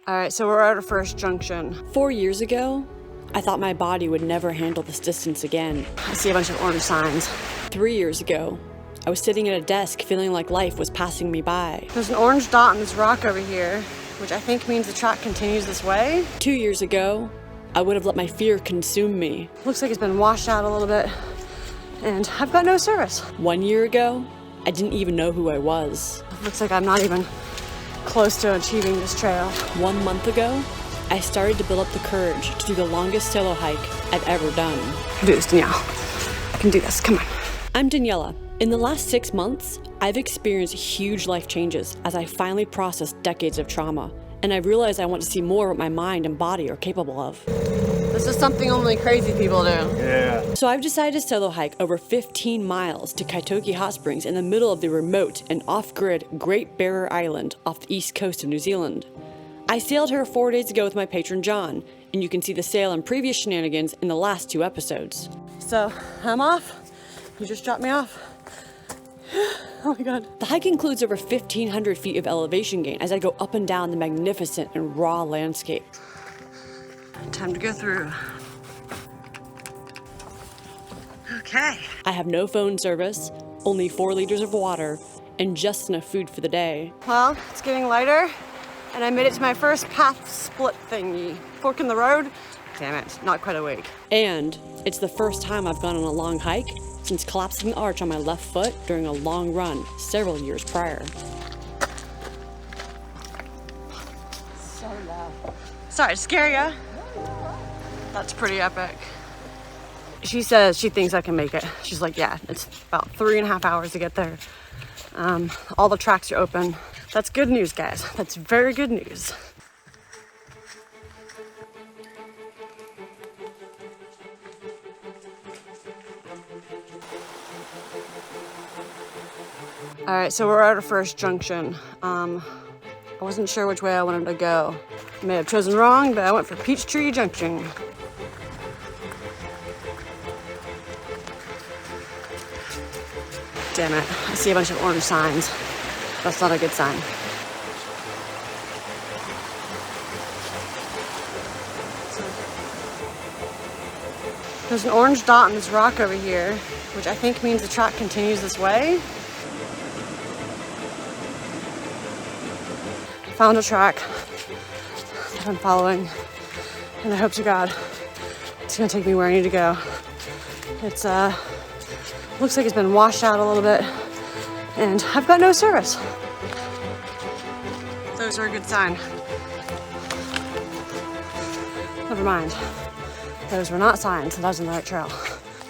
All right, so we're at our first junction. 4 years ago, I thought my body would never handle this distance again. I see a bunch of orange signs. 3 years ago, I was sitting at a desk feeling like life was passing me by. There's an orange dot on this rock over here, which I think means the track continues this way. 2 years ago, I would have let my fear consume me. Looks like it's been washed out a little bit, and I've got no service. 1 year ago, I didn't even know who I was. Looks like I'm not even close to achieving this trail. 1 month ago, I started to build up the courage to do the longest solo hike I've ever done. I can do this, Danielle. I can do this, come on. I'm Daniella. In the last 6 months, I've experienced huge life changes as I finally processed decades of trauma, and I realized I want to see more what my mind and body are capable of. This is something only crazy people do. Yeah. So I've decided to solo hike over 15 miles to Kaitoke Hot Springs in the middle of the remote and off-grid Great Barrier Island off the east coast of New Zealand. I sailed here 4 days ago with my patron John, and you can see the sail and previous shenanigans in the last 2 episodes. So, I'm off. You just dropped me off. Oh my God. The hike includes over 1,500 feet of elevation gain as I go up and down the magnificent and raw landscape. Time to go through. Okay. I have no phone service, only 4 liters of water, and just enough food for the day. Well, it's getting lighter, and I made it to my first path split thingy. Fork in the road. Damn it, not quite awake. And it's the first time I've gone on a long hike since collapsing the arch on my left foot during a long run several years prior. So loud. Sorry to scare ya. That's pretty epic. She says she thinks I can make it. She's like, yeah, it's about 3.5 hours to get there. All the tracks are open. That's good news, guys. That's very good news. All right, so we're at our first junction. I wasn't sure which way I wanted to go. I may have chosen wrong, but I went for Peachtree Junction. Damn it, I see a bunch of orange signs. That's not a good sign. There's an orange dot on this rock over here, which I think means the track continues this way. Found a track that I'm following, and I hope to God it's gonna take me where I need to go. It's looks like it's been washed out a little bit, and I've got no service. Those are a good sign. Never mind. Those were not signs that I was on the right trail.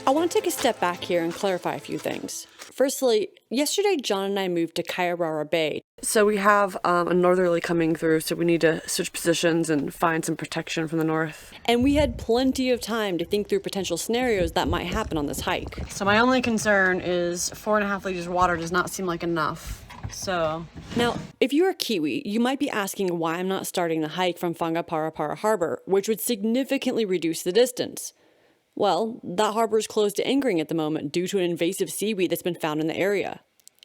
I want to take a step back here and clarify a few things. Firstly, yesterday John and I moved to Kaitoke Bay. So we have a northerly coming through, so we need to switch positions and find some protection from the north. And we had plenty of time to think through potential scenarios that might happen on this hike. So my only concern is 4.5 liters of water does not seem like enough. So now, if you're a Kiwi, you might be asking why I'm not starting the hike from Whangaparapara Harbor, which would significantly reduce the distance. Well, that harbor is closed to anchoring at the moment due to an invasive seaweed that's been found in the area.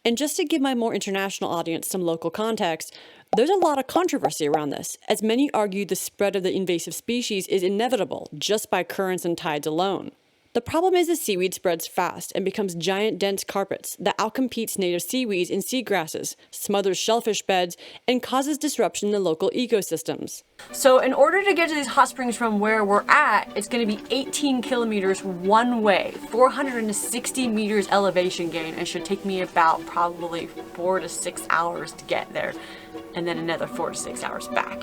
And just to give my more international audience some local context, there's a lot of controversy around this, as many argue the spread of the invasive species is inevitable just by currents and tides alone. The problem is the seaweed spreads fast and becomes giant dense carpets that outcompetes native seaweeds and seagrasses, smothers shellfish beds, and causes disruption in the local ecosystems. So in order to get to these hot springs from where we're at, it's going to be 18 kilometers one way, 460 meters elevation gain, and should take me about probably 4 to 6 hours to get there, and then another 4 to 6 hours back.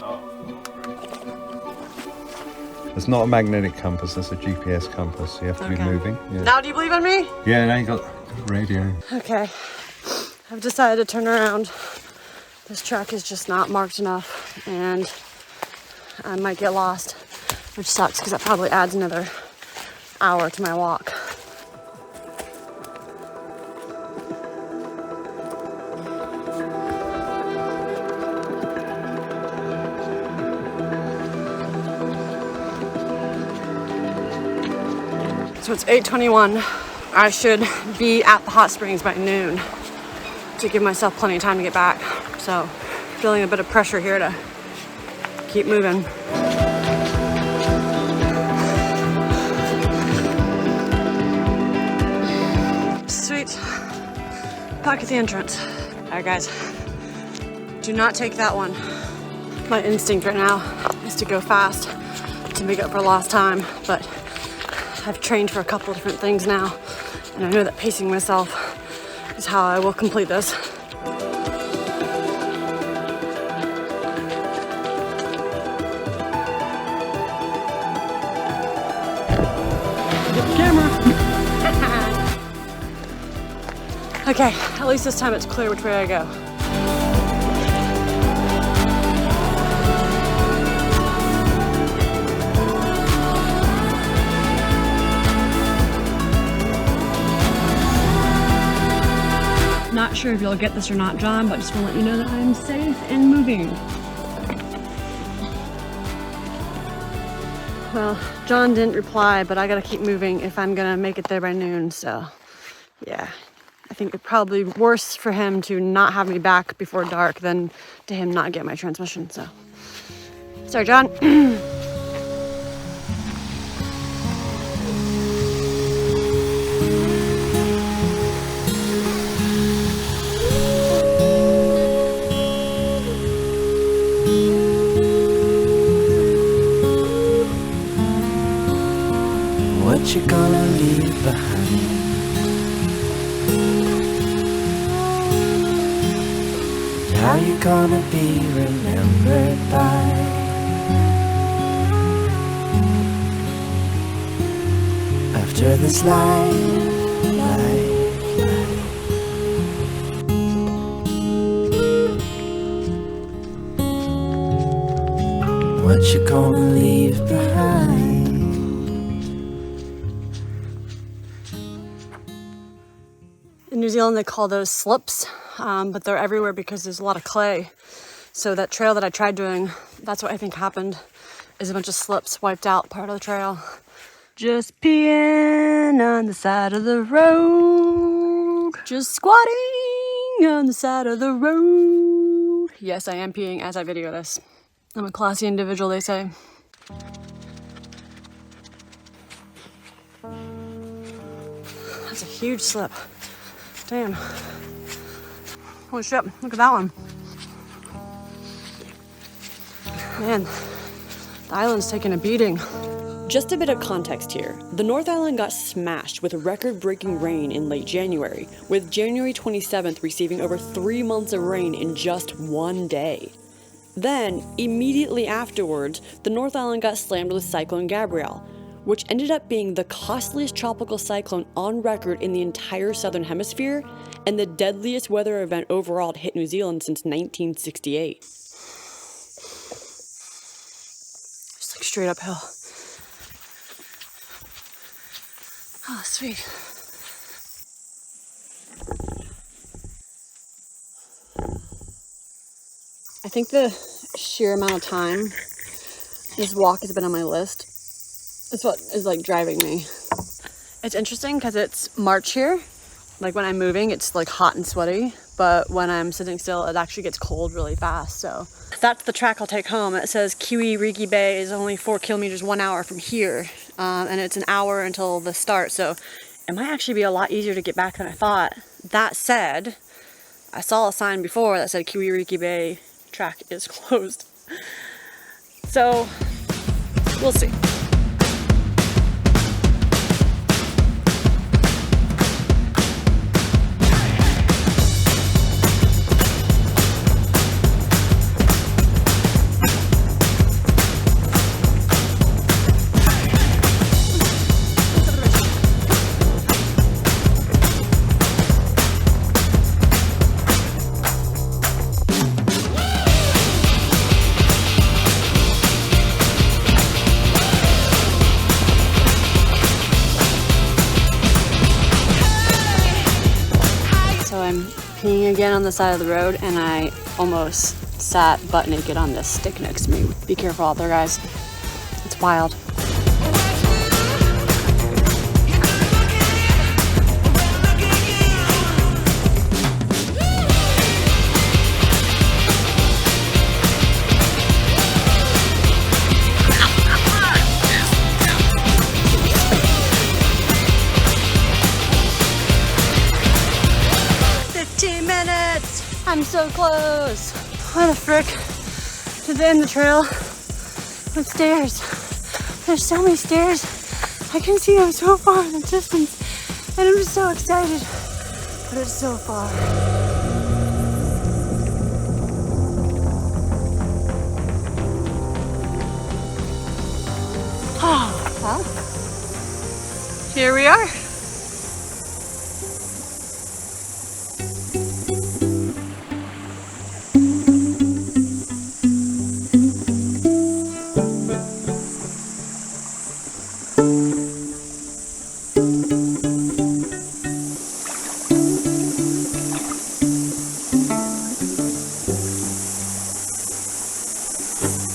It's not a magnetic compass, it's a GPS compass. You have to be moving. Yeah. Now do you believe in me? Yeah, now you got radio. Okay, I've decided to turn around. This track is just not marked enough, and I might get lost, which sucks because that probably adds another hour to my walk. So it's 8:21. I should be at the hot springs by noon to give myself plenty of time to get back. So feeling a bit of pressure here to keep moving. Sweet. Back at the entrance. All right, guys. Do not take that one. My instinct right now is to go fast to make up for lost time, but I've trained for a couple different things now, and I know that pacing myself is how I will complete this. Get the camera. Okay, at least this time it's clear which way I go. Not sure if you'll get this or not, John, but just want to let you know that I'm safe and moving. Well, John didn't reply, but I gotta keep moving if I'm gonna make it there by noon, so yeah. I think it's probably worse for him to not have me back before dark than to him not get my transmission, so. Sorry, John. What you gonna leave behind? How you gonna be remembered by? After this life. What you gonna leave behind? In New Zealand, they call those slips, but they're everywhere because there's a lot of clay. So that trail that I tried doing, that's what I think happened, is a bunch of slips wiped out part of the trail. Just peeing on the side of the road. Just squatting on the side of the road. Yes, I am peeing as I video this. I'm a classy individual, they say. That's a huge slip. Damn. Holy shit, look at that one. Man, the island's taking a beating. Just a bit of context here. The North Island got smashed with record-breaking rain in late January, with January 27th receiving over 3 months of rain in just one day. Then, immediately afterwards, the North Island got slammed with Cyclone Gabrielle, which ended up being the costliest tropical cyclone on record in the entire southern hemisphere and the deadliest weather event overall to hit New Zealand since 1968. Just like straight uphill. Oh, sweet. I think the sheer amount of time this walk has been on my list is what is like driving me. It's interesting because it's March here. Like when I'm moving, it's like hot and sweaty, but when I'm sitting still, it actually gets cold really fast. So that's the track I'll take home. It says Kiwi Riki Bay is only 4 kilometers 1 hour from here, and it's an hour until the start. So it might actually be a lot easier to get back than I thought. That said, I saw a sign before that said Kiwi Riki Bay track is closed. So we'll see. Peeing again on the side of the road, and I almost sat butt naked on this stick next to me. Be careful out there, guys. It's wild. so close. What the frick? To the end of the trail with stairs. There's so many stairs. I can see them so far in the distance. And I'm just so excited. But it's so far. Oh, well, here we are.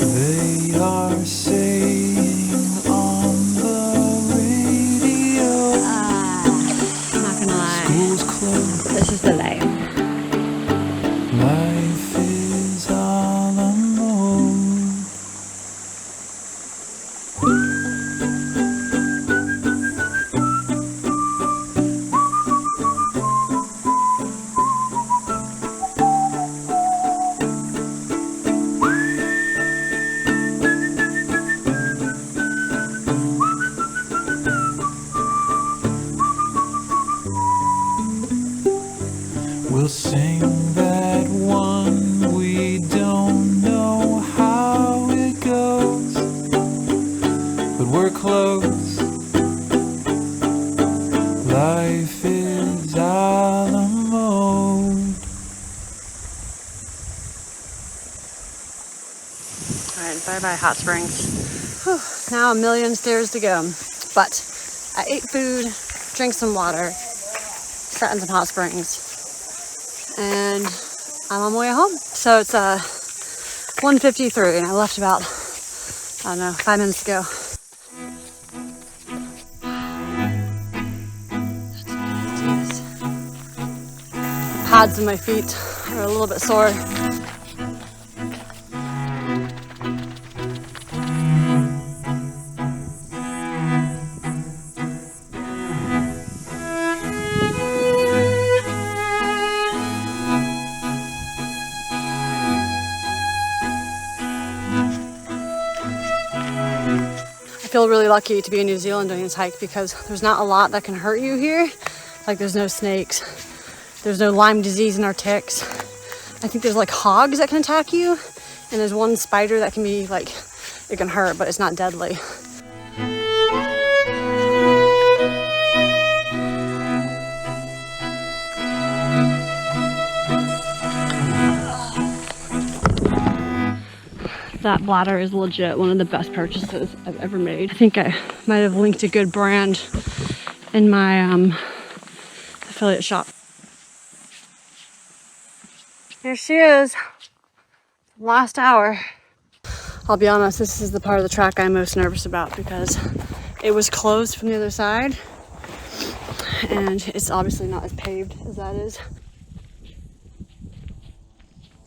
They are saying on the radio, Not gonna lie, school's closed, this is the life. life is all a move. We'll sing that one, we don't know how it goes, but we're close. Life is all a mode. All right, bye-bye Hot Springs. Whew, now a million stairs to go. But I ate food, drank some water, sat in some hot springs, and I'm on my way home. So it's 1:53 and I left about, I don't know, 5 minutes ago. Jeez. Pads in my feet are a little bit sore. I feel really lucky to be in New Zealand doing this hike because there's not a lot that can hurt you here. Like there's no snakes, there's no Lyme disease in our ticks. I think there's like hogs that can attack you, and there's one spider that can be like, it can hurt, but it's not deadly. That bladder is legit one of the best purchases I've ever made. I think I might have linked a good brand in my affiliate shop. Here she is, last hour. I'll be honest, this is the part of the track I'm most nervous about because it was closed from the other side and it's obviously not as paved as that is.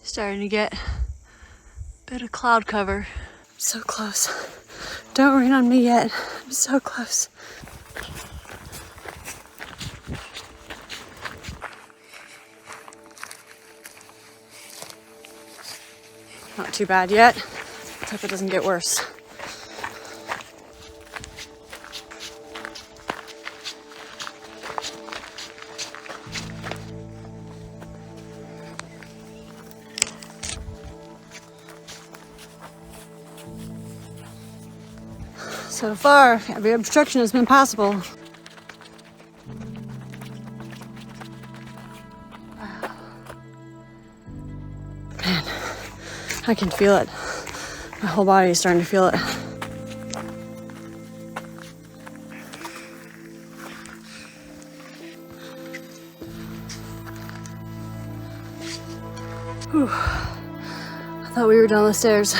Starting to get bit of cloud cover. So close. Don't rain on me yet. I'm so close. Not too bad yet. Let's hope it doesn't get worse. So far, every obstruction has been passable. Man, I can feel it. My whole body is starting to feel it. Whew. I thought we were down the stairs.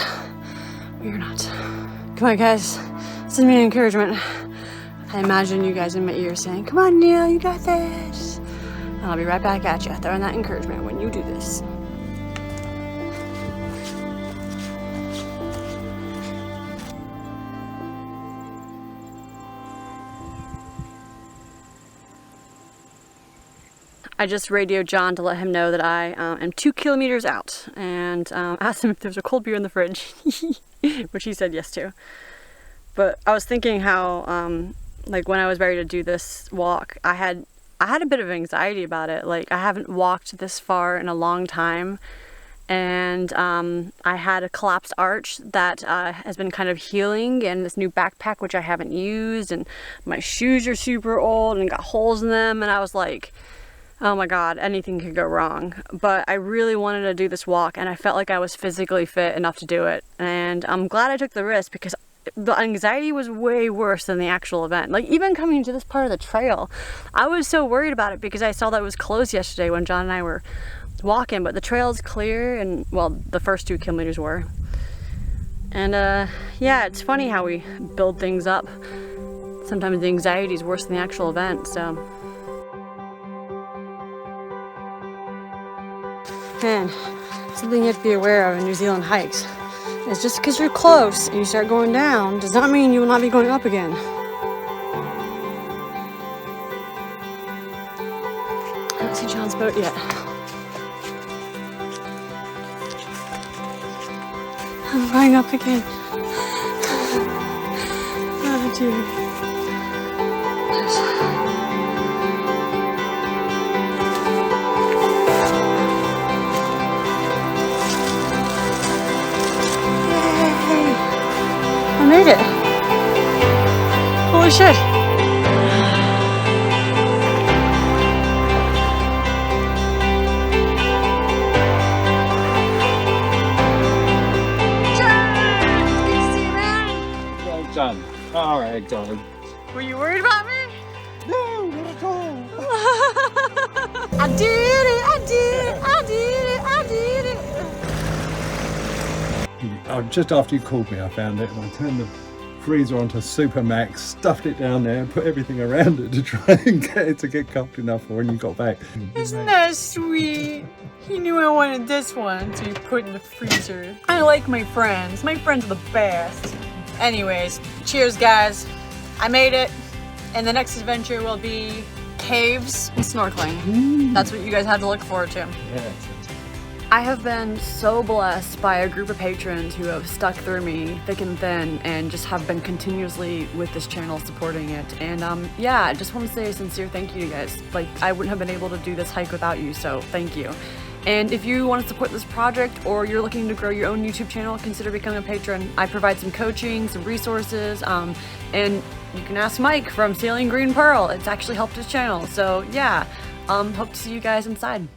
We are not. Come on, guys. Send me an encouragement. I imagine you guys in my ear saying, "Come on, Neil, you got this." And I'll be right back at you, throwing that encouragement when you do this. I just radioed John to let him know that I am 2 kilometers out, and asked him if there's a cold beer in the fridge, which he said yes to. But I was thinking how, like when I was ready to do this walk, I had a bit of anxiety about it. Like I haven't walked this far in a long time, and I had a collapsed arch that has been kind of healing, and this new backpack which I haven't used, and my shoes are super old and got holes in them, and I was like, oh my god, anything could go wrong. But I really wanted to do this walk, and I felt like I was physically fit enough to do it, and I'm glad I took the risk because the anxiety was way worse than the actual event. Like even coming to this part of the trail, I was so worried about it because I saw that it was closed yesterday when John and I were walking, but the trail is clear, and well, the first 2 kilometers were. And yeah, it's funny how we build things up. Sometimes the anxiety is worse than the actual event, so. Man, something you have to be aware of in New Zealand hikes is just because you're close and you start going down does not mean you will not be going up again. I don't see John's boat yet. I'm going up again. Oh dear. I made it. Holy shit. Well done. All right, darling. Were you worried about me? No, not at all. I did it, I did it, I did it, I did it. Just after you called me, I found it, and I turned the freezer onto Super Max, stuffed it down there, and put everything around it to try and get it to get cold enough for when you got back. Isn't that sweet? He knew I wanted this one, so he put it in the freezer. I like my friends. My friends are the best. Anyways, cheers guys. I made it, and the next adventure will be caves and snorkeling. That's what you guys have to look forward to. Yeah. I have been so blessed by a group of patrons who have stuck through me thick and thin and just have been continuously with this channel supporting it. And yeah, I just want to say a sincere thank you to you guys. Like, I wouldn't have been able to do this hike without you, so thank you. And if you want to support this project or you're looking to grow your own YouTube channel, consider becoming a patron. I provide some coaching, some resources, and you can ask Mike from Sailing Green Pearl. It's actually helped his channel. So yeah, hope to see you guys inside.